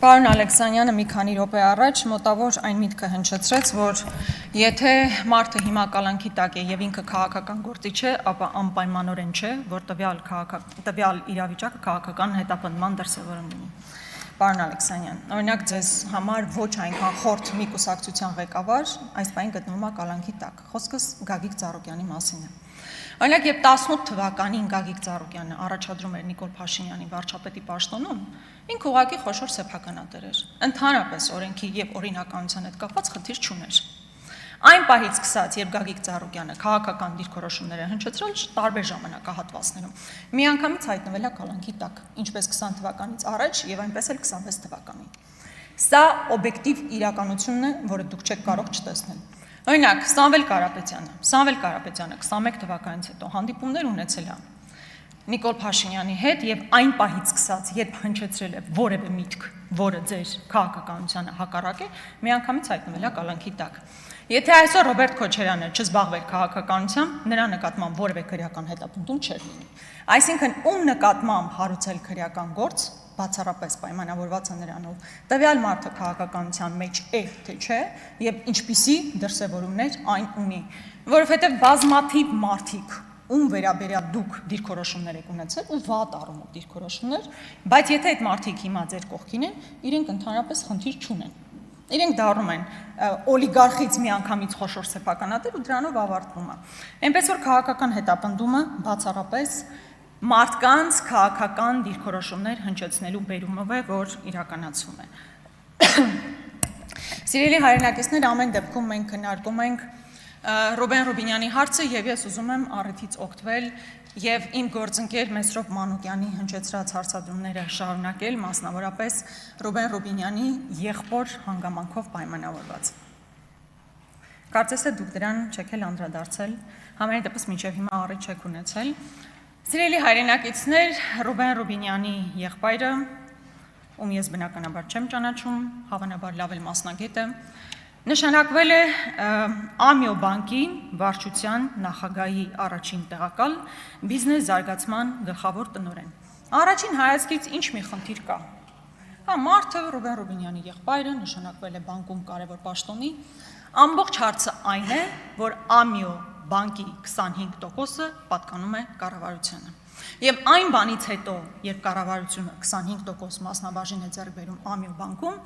Պարոն Ալեքսանյանը մի քանի րոպե առաջ մոտավոր այն միտքը հնչեցրեց, որ եթե մարդը հիմա կալանքի տակ է եւ ինքը քաղաքական գործիչ է, ապա անպայմանորեն չէ, որ տվյալ իրավիճակը քաղաքական հետապնդման դրսևորում ունի։ Պարոն Ալեքսանյան, օրինակ ձեզ համար ոչ այնքան խորթ մի կուսակցության ղեկավար այս պահին գտնվում է կալանքի տակ։ Խոսքս Գագիկ Ծառուկյանի մասին է։ Օրինակ, երբ 18 թվականին Գագիկ Ծառուկյանը առաջադրում էր Նիկոլ Փաշինյանի վարչապետի պաշտոնում, ինքը ուղղակի խոշոր սեփականատեր էր։ Ընդհանրապես օրենքի եւ օրինականության հետ կապված խնդիր չուներ։ Այն պահից սկսած, երբ Գագիկ Ծառուկյանը քաղաքական դիրքորոշումներ է հնչեցրել տարբեր ժամանակահատվածներում, միանգամից հայտնվել է կալանքի տակ, ինչպես 20 թվականից առաջ եւ այնպես էլ 26 թվականին։ Սա օբյեկտիվ իրականությունն է, որը դուք չեք կարող չտեսնել։ Օրինակ, Սամվել Կարապետյանը 21 թվականից հետո հանդիպումներ ունեցել է Նիկոլ Փաշինյանի հետ եւ այն պահից սկսած, երբ հնչեցրել է որևէ միտք, որը ձեր քաղաքականությանը հակառակ է, միանգամից հայտնվել է կալանքի տակ։ Եթե այսօր Ռոբերտ Քոչարյանը չզբաղվեր քաղաքականությամբ, նրա նկատմամբ որևէ քրեական հետապնդում չէր լինի։ Այսինքն, ում նկատմամբ հարուցել քրեական գործ բացառապես պայմանավորված է նրանով, տվյալ մարդը քաղաքականության մեջ է, թե չէ, եւ ինչպիսի դրսևորումներ այն ունի, որովհետեւ բազմաթիվ մարդիկ, ում վերաբերյալ դուք դիրքորոշումներ եք ունեցել ու վատ առումով դիրքորոշումներ, բայց եթե այդ մարդիկ հիմա ձեր կողքին են, իրենք ընդհանրապես խնդիր չունեն։ Իրենք դառնում են օլիգարխից միանգամից խոշոր սեփականատեր ու դրանով ավարտվում է։ Այնպես որ քաղաքական հետապնդումը բացառապես մարդկանց քաղաքական դիրքորոշումներ հնչեցնելու բերումով է, որ իրականացվում է։ Սիրելի հայրենակիցներ, ամեն դեպքում մենք քննարկում ենք Ռուբեն Ռուբինյանի հարցը եւ ես ուզում եմ առիթից օգտվել եւ իմ գործընկեր Մեսրոպ Մանուկյանի հնչեցրած հարցադրումները շարունակել, մասնավորապես Ռուբեն Ռուբինյանի եղբոր հանգամանքով պայմանավորված։ Կարծես թե դուք դրան չեք էլ անդրադարձել, համենայն դեպս մինչև հիմա առիթ չեք ունեցել։ Սիրելի հայրենակիցներ, Ռուբեն Ռուբինյանի եղբայրը, ում ես բնականաբար չեմ ճանաչում, հավանաբար լավ էլ մասնագետ է, նշանակվել է Ամիո բանկի վարչության նախագահի առաջին տեղակալ բիզնես զարգացման գլխավոր տնօրեն։ Առաջին հայացքից ինչ մի խնդիր կա։ Մարդը Ռուբեն Ռուբինյանի եղբայրը նշանակվել է բանկում կարևոր պաշտոնի, ամբողջ հարցը այն է, որ Ամիո բանկի 25%-ը պատկանում է կառավարությանը։ Եվ այն բանից հետո, երբ կառավարությունը 25% մասնաբաժին է ձեռք բերում Ամիո բանկում,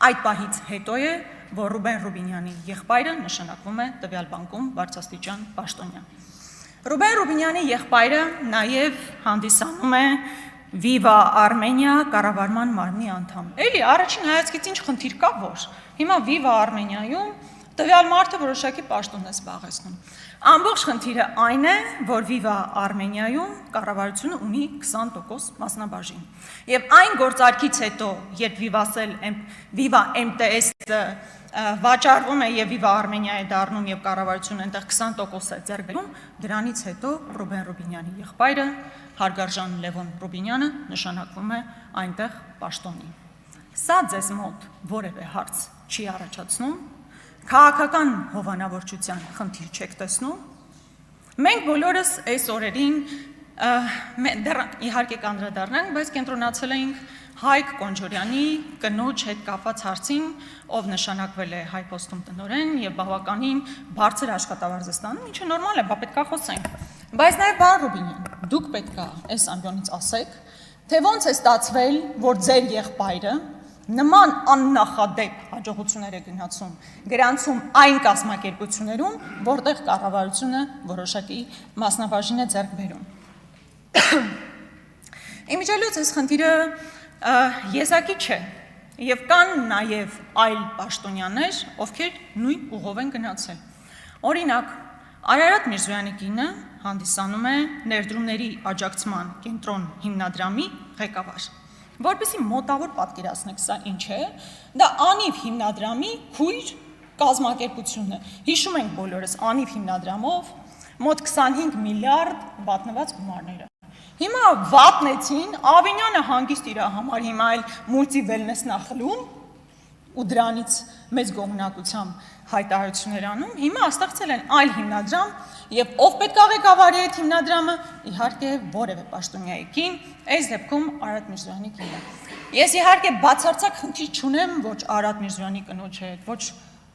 այդ պահից հետո է, որ Ռուբեն Ռուբինյանի եղբայրը նշանակվում է տվյալ բանկում բարձրաստիճան պաշտոնյա։ Ռուբեն Ռուբինյանի եղբայրը նաև հանդիսանում է Viva Armenia կառավարման մարմնի անդամ։ Էլի առաջին հայացքից ինչ խնդիր կա, որ հիմա Viva Armenia-ում տվյալ մարդը որոշակի պաշտոն է զբաղեցնում։ Ամբողջ խնդիրը այն է, որ Viva Armenia-ում կառավարությունը ունի 20% մասնաբաժին։ Եվ այն գործարքից հետո, երբ Viva MTS-ը վաճառվում է եւ Viva Armenia է դառնում եւ կառավարությունը այնտեղ 20% է ձեռք բերում, դրանից հետո Ռուբեն Ռուբինյանի եղբայրը Հարգարժան Լևոն Ռուբինյանը նշանակվում է այնտեղ պաշտոնի։ Սա ձեզ մոտ որևէ հարց չի առաջացնում, քաղաքական հովանավորչության խնդիր չեք տեսնում։ Մենք բոլորս այս օրերին դեռ իհարկե կանդրադառնանք, բայց կենտրոնացել ենք Հայկ Կոնջորյանի կնոջ հետ կապված հարցին, ով նշանակվել է Հայփոստում տնօրեն եւ բավականին բարձր աշխատավարձ է ստանում, ինչը նորմալ է, բա պետք է խոսենք։ Բայց նաեւ պարոն Ռուբինյան, դուք պետք է այս ամբիոնից ասեք, թե ոնց է ստացվել, որ ձեր եղբայրը նման աննախադեպ հաջողություններ է գրանցում այն կազմակերպություններում, որտեղ կառավարությունը որոշակի մասնաբաժին է ձեռք բերում։ Իմիջիայլոց այս խնդիրը եզակի չէ, եւ կան նաեւ այլ պաշտոնյաներ, ովքեր նույն ուղով են գնացել։ Օրինակ, Արարատ Միրզոյանի կինը հանդիսանում է ներդրումների աջակցման կենտրոն հիմնադրամի ղեկավար։ Որպեսզի մոտավոր պատկերացնեք սա ինչ է, դա Անիվ հիմնադրամի քույր կազմակերպությունն է։ Հիշում ենք բոլորս Անիվ հիմնադրամով մոտ 25 միլիարդ վատնված գումարները։ Հիմա վատնեցին, Ավինյանը հանգիստ իր համար հիմա էլ մուլտի վելնեսն է խլում, ու դրանից մեծ գոհունակությամբ հայտարարություններ անում, հիմա ստեղծել են այլ հիմնադրամ եւ ով պետք է ղեկավարի այդ հիմնադրամը, իհարկե որևէ պաշտոնյայի կին, այս դեպքում Արարատ Միրզոյանի կինը։ Ես իհարկե բացարձակ խնդիր չունեմ ոչ Արարատ Միրզոյանի կնոջ հետ, ոչ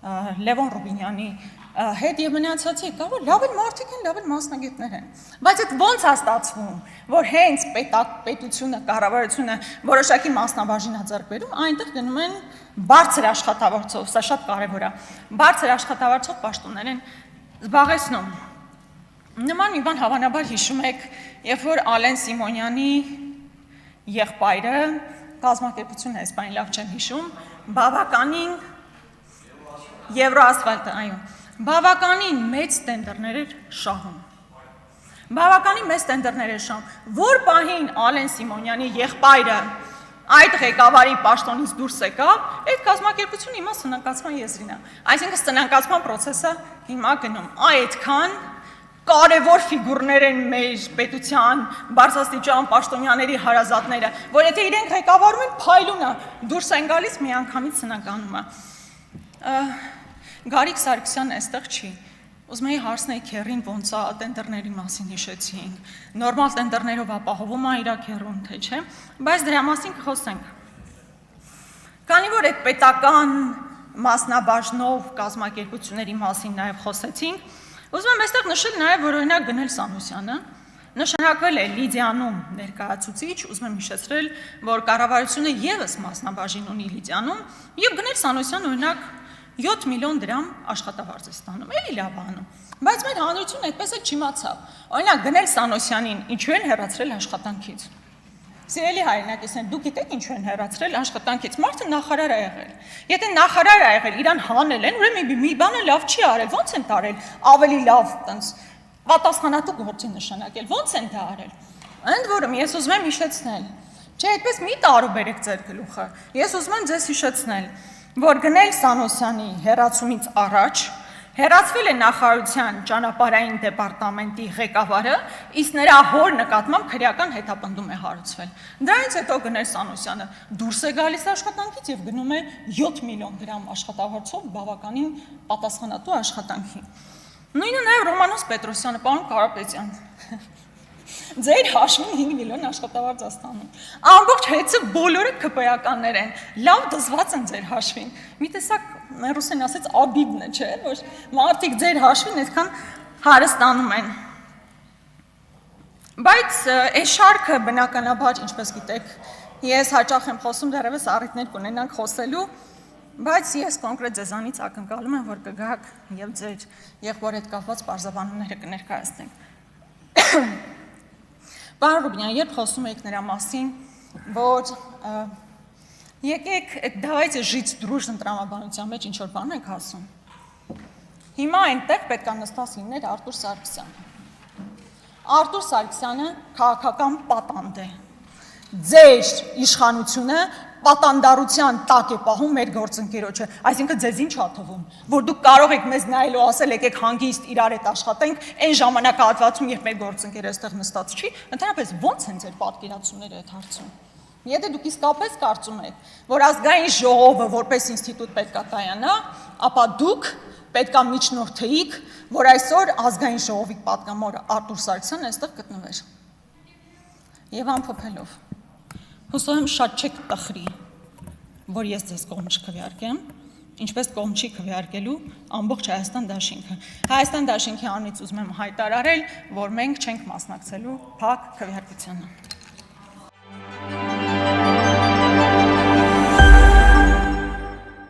Լևոն Ռուբինյանի հետ եւ մնացածի, կա որ լավ են մարդիկ են, լավ են մասնագետներ են, բայց այդ ո՞նց է ստացվում, որ հենց պետությունը, կառավարությունը որոշակի մասնաբաժին է ձեռք բերում, այնտեղ գնում են բարձր աշխատավարձով, սա շատ կարևոր է, բարձր աշխատավարձով պաշտոններ են զբաղեցնում։ Նման մի բան հավանաբար հիշում եք, երբ որ Ալեն Սիմոնյանի եղբայրը կազմակերպությունը այս բանը լավ չեմ հիշում, բավականին Եվրոասֆալտը, այո, բավականին մեծ տենդերներ էր շահում։ Բավականին մեծ տենդերներ էր շահում, որ պահին Ալեն Սիմոնյանի եղբայրը այդ ղեկավարի պաշտոնից դուրս եկավ, այդ կազմակերպությունը հիմա սնանկացման եզրին է։ Այսինքն սնանկացման process-ը հիմա գնում։ Այդքան կարևոր ֆիգուրներ են մեր պետության բարձրաստիճան պաշտոնյաների հարազատները, որ եթե իրենք ղեկավարում են, փայլուն է, դուրս են գալիս միանգամից սնանկանում է։ Գարիկ Սարգսյանն այստեղ չի։ Ուզում էի հարցնել քերին ոնց է տենդերների մասին հիշեցինք, նորմալ տենդերներով ապահովում է իր քերուն, թե չէ, բայց դրա մասին կխոսենք։ Քանի որ այդ պետական մասնաբաժնով կազմակերպությունների մասին նաև խոսեցինք, ուզում եմ այստեղ նշել նաև, որ օրինակ Գնել Սանոսյանը նշանակվել է Լիդիանում ներկայացուցիչ, ուզում եմ հիշեցրել, որ կառավարությունը եւս մասնաբաժին ունի Լիդիանում, եւ Գնել Սանոսյանը օրինակ 7 միլիոն դրամ աշխատավարձ է ստանում, էլի լավ անում, բայց մեր հանրությունը այդպես էլ չիմացավ։ Օրինակ Գնել Սանոսյանին ինչու են հեռացրել աշխատանքից։ Սիրելի հայրենակիցներ, դուք գիտեք ինչու են հեռացրել աշխատանքից, մարդը նախարար է եղել։ Եթե նախարար է եղել, իրան հանել են, ուրեմն մի բանը լավ չի արել, ո՞նց են տարել ավելի լավ տենց պատասխանատու գործի նշանակել, ո՞նց են դա արել։ Ընդ որում ես ուզում եմ հիշեցնել, չէ, այդպես մի տարուբերեք ձեր գլուխը։ Ես ուզում եմ ձեզ հիշեցնել, որ Գնել Սանոսյանի հեռացումից առաջ հեռացվել է նախարարության ճանապարհային դեպարտամենտի ղեկավարը, իսկ նրա հոր նկատմամբ քրեական հետապնդում է հարուցվել։ Դրանից հետո Գնել Սանոսյանը դուրս է գալիս աշխատանքից եւ գնում է 7 միլիոն դրամ աշխատավարձով բավականին պատասխանատու աշխատանքի։ Նույնը նաև Ռոմանոս Պետրոսյանը, պարոն Կարապետյան, ձեր հաշվին 5 միլիոն աշխատավարձ ստանում։ Ամբողջ հեծը բոլորը ԿՊ-ականներ են, լավ դզված են ձեր հաշվին։ Մի տեսակ ռուսեն ասեց աբիդն է, չէ, որ մարդիկ ձեր հաշվին այդքան հարստանում են։ Բայց այս շարքը բնականաբար, ինչպես գիտեք, ես հաճախ եմ խոսում, դեռևս առիթներ կունենանք խոսելու, բայց ես կոնկրետ ձեզանից ակնկալում եմ, որ կգաք եւ ձեր եղբոր հետ կապված պարզաբանումները կներկայացնենք։ Պարոն Ռուբինյան, երբ խոսում եք նրա մասին, որ եկեք давайте жить дружно տրամաբանության մեջ ինչ որ բան եք ասում։ Հիմա այնտեղ պետք է նստած լիներ Արտուր Սարգսյանը։ Արտուր Սարգսյանը քաղաքական պատանդ է։ Ձեր իշխանությունը պատանդարության տակ է պահում մեր գործընկերոջը, այսինքն ձեզ ինչ ա թվում, որ դուք կարող եք մեզ նայելու ասել եկեք հանգիստ իրար հետ աշխատենք, այն ժամանակահատվածում, երբ մեր գործընկերը այստեղ նստած չի, ընդհանրապես ո՞նց են ձեր պատկերացումները այդ հարցում։ Եթե դուք իսկապես կարծում եք, որ ազգային ժողովը որպես ինստիտուտ պետք է կայանա, ապա դուք պետք է միջնորդեիք, որ այսօր ազգային ժողովի պատգամավոր Արտուր Սարգսյանն այստեղ գտնվեր։ Եվ ամփոփելով հուսով եմ շատ չեք տխրի, որ ես ձեզ կողմ չքվեարկեմ, ինչպես կողմ չի քվեարկելու ամբողջ Հայաստան դաշինքը։ Հայաստան դաշինքի անունից ուզում եմ հայտարարել, որ մենք չենք մասնակցելու փակ քվեարկությանը։